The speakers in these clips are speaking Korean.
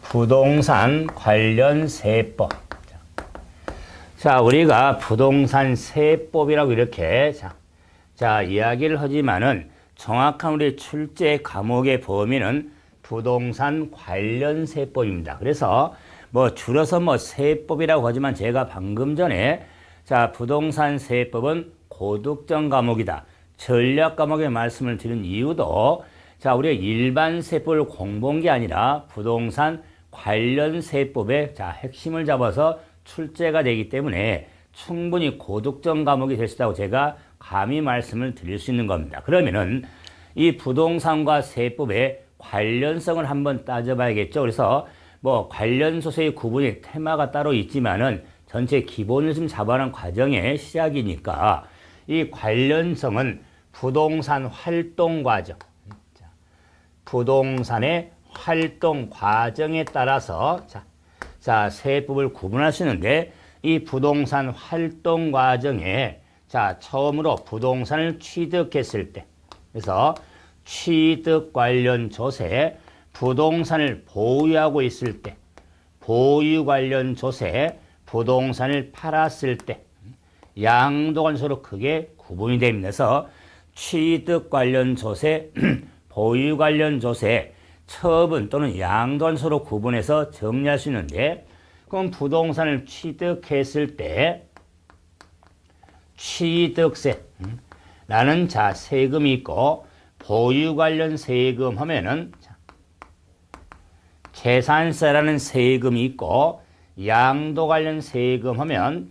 부동산 관련 세법. 자, 우리가 부동산 세법이라고 이렇게 이야기를 하지만은 정확한 우리 출제 과목의 범위는 부동산 관련 세법입니다. 그래서 줄여서 세법이라고 하지만 제가 방금 전에 부동산 세법은 고득점 과목이다, 전략 과목의 말씀을 드린 이유도 우리가 일반 세법을 공부한 게 아니라 부동산 관련 세법의 핵심을 잡아서 출제가 되기 때문에 충분히 고득점 과목이 될 수 있다고 제가 감히 말씀을 드릴 수 있는 겁니다. 그러면은 이 부동산과 세법의 관련성을 한번 따져봐야겠죠. 그래서 관련 소재의 구분이 테마가 따로 있지만은 전체 기본을 좀 잡아가는 과정의 시작이니까 이 관련성은 부동산 활동 과정, 부동산의 활동 과정에 따라서 세법을 구분할 수 있는데, 이 부동산 활동 과정에 처음으로 부동산을 취득했을 때, 그래서 취득 관련 조세, 부동산을 보유하고 있을 때, 보유 관련 조세, 부동산을 팔았을 때, 양도 관소로 크게 구분이 됩니다. 그래서 취득 관련 조세, 보유 관련 조세, 처분 또는 양도 관소로 구분해서 정리할 수 있는데, 그럼 부동산을 취득했을 때 취득세라는 세금이 있고, 보유 관련 세금 하면은 재산세라는 세금이 있고, 양도 관련 세금 하면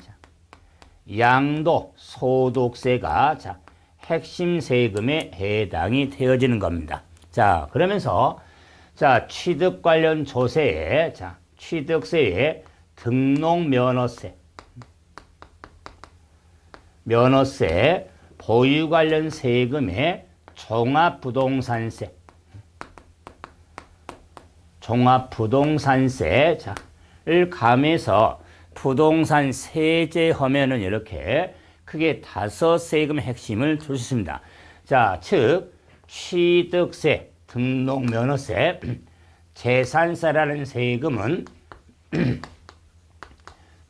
양도 소득세가 핵심 세금에 해당이 되어지는 겁니다. 그러면서 취득 관련 조세에 취득세에 등록면허세, 면허세, 보유 관련 세금에 종합부동산세, 종합부동산세를 감해서 부동산 세제 하면은 이렇게 크게 5 세금의 핵심을 줄 수 있습니다. 즉 취득세, 등록면허세, 재산세라는 세금은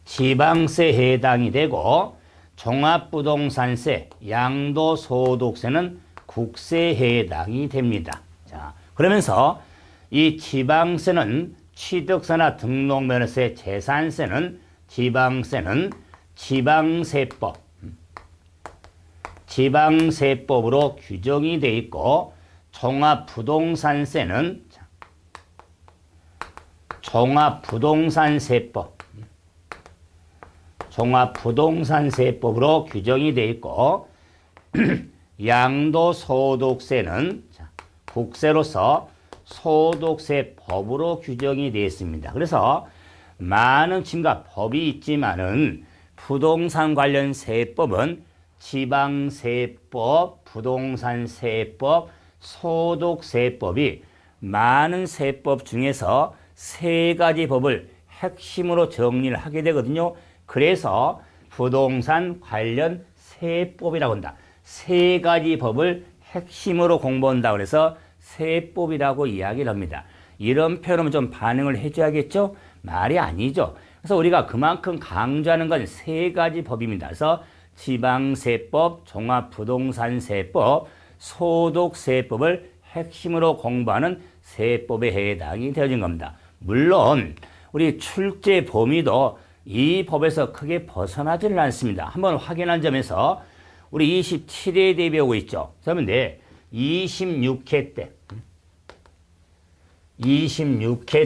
지방세에 해당이 되고, 종합부동산세, 양도소득세는 국세에 해당이 됩니다. 그러면서 이 지방세는 취득세나 등록면허세, 재산세는 지방세는 지방세법으로 규정이 되어 있고, 종합부동산세는 종합부동산세법으로 규정이 되어 있고, 양도소득세는 국세로서 소득세법으로 규정이 되어 있습니다. 그래서 많은 지금과 법이 있지만은 부동산 관련 세법은 지방세법, 부동산세법, 소득세법이 많은 세법 중에서 3가지 법을 핵심으로 정리를 하게 되거든요. 그래서 부동산 관련 세법이라고 한다. 3가지 법을 핵심으로 공부한다. 그래서 세법이라고 이야기를 합니다. 이런 표현은 좀 반응을 해줘야겠죠? 말이 아니죠. 그래서 우리가 그만큼 강조하는 건 3가지 법입니다. 그래서 지방세법, 종합부동산세법, 소득세법을 핵심으로 공부하는 세법에 해당이 되어진 겁니다. 물론 우리 출제 범위도 이 법에서 크게 벗어나지는 않습니다. 한번 확인한 점에서 우리 27회에 대비하고 있죠. 그런데 26회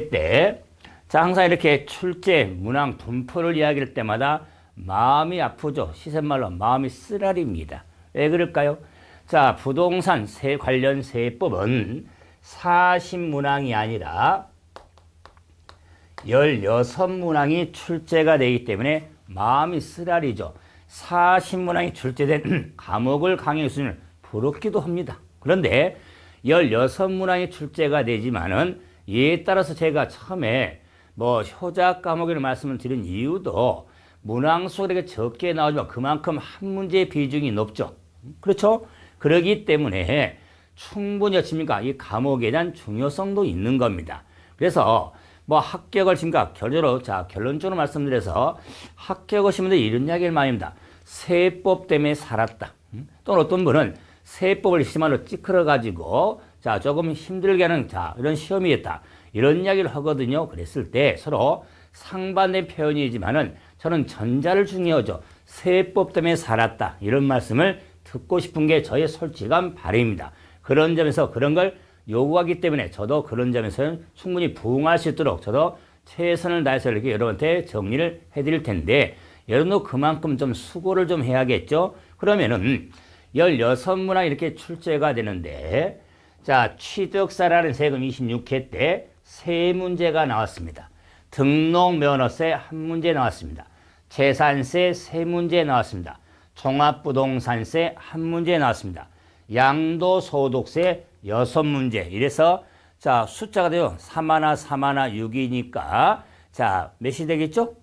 때 항상 이렇게 출제 문항 분포를 이야기할 때마다 마음이 아프죠. 시샘말로 마음이 쓰라립니다. 왜 그럴까요? 부동산 관련 세법은 40문항이 아니라 16문항이 출제가 되기 때문에 마음이 쓰라리죠. 40문항이 출제된 과목을 강의 수준을 부럽기도 합니다. 그런데 16문항이 출제가 되지만은 이에 따라서 제가 처음에 효작 과목을 말씀을 드린 이유도 문항 수가 적게 나오지만 그만큼 한 문제의 비중이 높죠. 그렇죠? 그렇기 때문에 충분히 어떻습니까? 이 과목에 대한 중요성도 있는 겁니다. 그래서 뭐 합격을 심각 결론으로 자 결론적으로 말씀드려서 합격을 시민들 이런 이야기를 많이 합니다. 세법 때문에 살았다. 또는 어떤 분은 세법을 심한으로 찌그러 가지고 자 조금 힘들게 하는 자 이런 시험이었다. 이런 이야기를 하거든요. 그랬을 때 서로 상반된 표현이지만은 저는 전자를 중요하죠. 세법 때문에 살았다. 이런 말씀을 듣고 싶은 게 저의 솔직한 바람입니다. 그런 점에서 그런 걸 요구하기 때문에 저도 그런 점에서는 충분히 부응할 수 있도록 저도 최선을 다해서 이렇게 여러분한테 정리를 해드릴 텐데 여러분도 그만큼 좀 수고를 좀 해야겠죠. 그러면은 16문항 이렇게 출제가 되는데 자 취득세라는 세금 26회 때 세 문제가 나왔습니다. 등록면허세 한 문제 나왔습니다. 재산세 세 문제 나왔습니다. 종합부동산세 한 문제 나왔습니다. 양도소득세 6문제. 이래서 자 숫자가 돼요. 3하나 3하나 6이니까 자 몇이 되겠죠?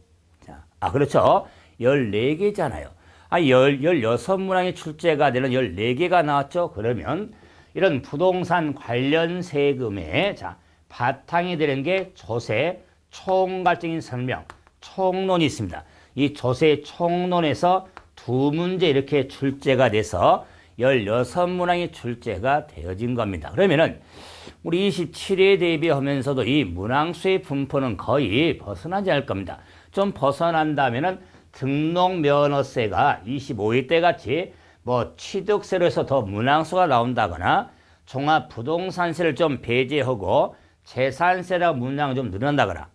자, 그렇죠. 14개잖아요. 16문항이 출제가 되는 14개가 나왔죠. 그러면 이런 부동산 관련 세금의 자 바탕이 되는 게 조세 총괄적인 설명, 총론이 있습니다. 이 조세 총론에서 두 문제 이렇게 출제가 돼서 16문항이 출제가 되어진 겁니다. 그러면은 우리 27회 대비하면서도 이 문항수의 분포는 거의 벗어나지 않을 겁니다. 좀 벗어난다면은 등록면허세가 25회 때 같이 뭐 취득세로 해서 더 문항수가 나온다거나 종합부동산세를 좀 배제하고 재산세라 문항이 좀 늘어난다거나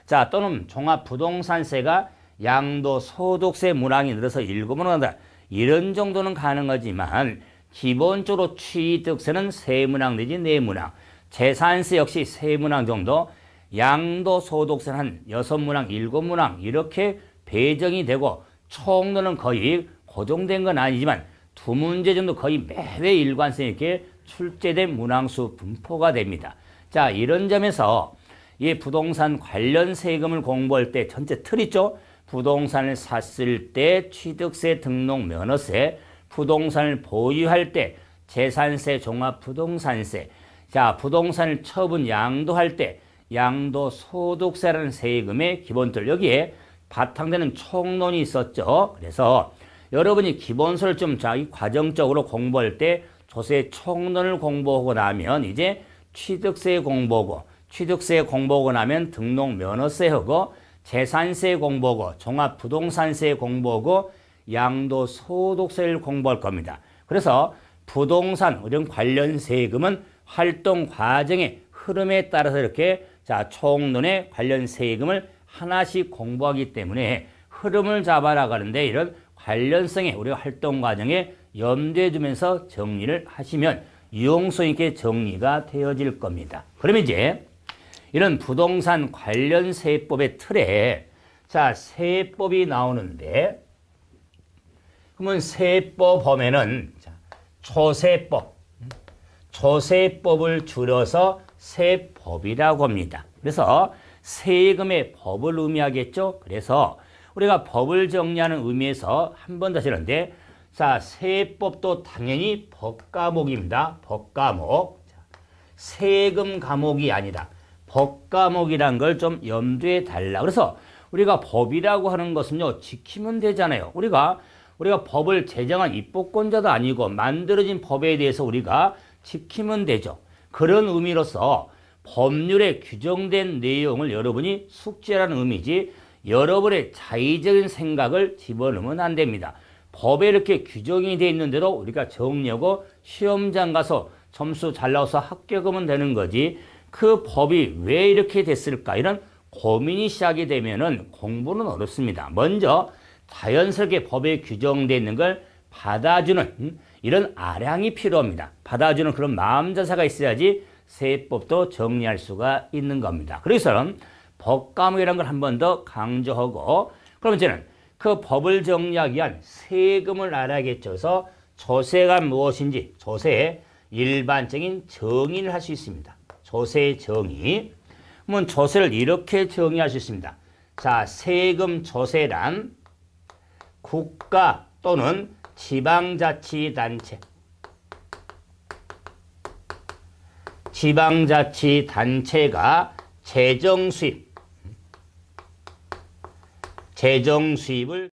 자 또는 종합부동산세가 양도소득세 문항이 늘어서 7문항 난다. 이런 정도는 가능하지만 기본적으로 취득세는 3문항 내지 4문항 재산세 역시 3문항 정도 양도소득세는 한 6문항 7문항 이렇게 배정이 되고 총론은 거의 고정된 건 아니지만 두 문제 정도 거의 매회 일관성 있게 출제된 문항수 분포가 됩니다. 자 이런 점에서 이 부동산 관련 세금을 공부할 때 전체 틀 있죠. 부동산을 샀을 때 취득세 등록 면허세, 부동산을 보유할 때 재산세 종합부동산세, 자 부동산을 처분 양도할 때 양도소득세라는 세금의 기본들 여기에 바탕되는 총론이 있었죠. 그래서 여러분이 기본서를 좀 자기 과정적으로 공부할 때 조세 총론을 공부하고 나면 이제 취득세 공부하고 취득세 공부하고 나면 등록면허세하고 재산세 공부하고 종합부동산세 공부하고 양도소득세를 공부할 겁니다. 그래서 부동산 이런 관련 세금은 활동 과정의 흐름에 따라서 이렇게 자 총론의 관련 세금을 하나씩 공부하기 때문에 흐름을 잡아나가는데 이런 관련성에 우리가 활동 과정에 염두에 두면서 정리를 하시면 유용성 있게 정리가 되어질 겁니다. 그러면 이제 이런 부동산 관련 세법의 틀에 자 세법이 나오는데 그러면 세법 보면은 자, 조세법을 줄여서 세법이라고 합니다. 그래서 세금의 법을 의미하겠죠. 그래서 우리가 법을 정리하는 의미에서 한 번 다시 하는데 자 세법도 당연히 법과목입니다. 법과목 세금 과목이 아니라 법과목이란 걸 좀 염두에 달라. 그래서 우리가 법이라고 하는 것은요 지키면 되잖아요. 우리가 법을 제정한 입법권자도 아니고 만들어진 법에 대해서 우리가 지키면 되죠. 그런 의미로서 법률에 규정된 내용을 여러분이 숙지하라는 의미지 여러분의 자의적인 생각을 집어넣으면 안 됩니다. 법에 이렇게 규정이 되어 있는 대로 우리가 정리하고 시험장 가서 점수 잘 나와서 합격하면 되는 거지 그 법이 왜 이렇게 됐을까 이런 고민이 시작이 되면은 공부는 어렵습니다. 먼저 자연스럽게 법에 규정되어 있는 걸 받아주는 이런 아량이 필요합니다. 받아주는 그런 마음 자세가 있어야지 세법도 정리할 수가 있는 겁니다. 그래서 법과목이라는 걸 한 번 더 강조하고 그럼 이제는 그 법을 정리하기 위한 세금을 알아야겠죠. 그래서 조세가 무엇인지 조세의 일반적인 정의를 할 수 있습니다. 조세의 정의. 그러면 조세를 이렇게 정의할 수 있습니다. 자, 세금 조세란 국가 또는 지방자치단체가 재정 수입을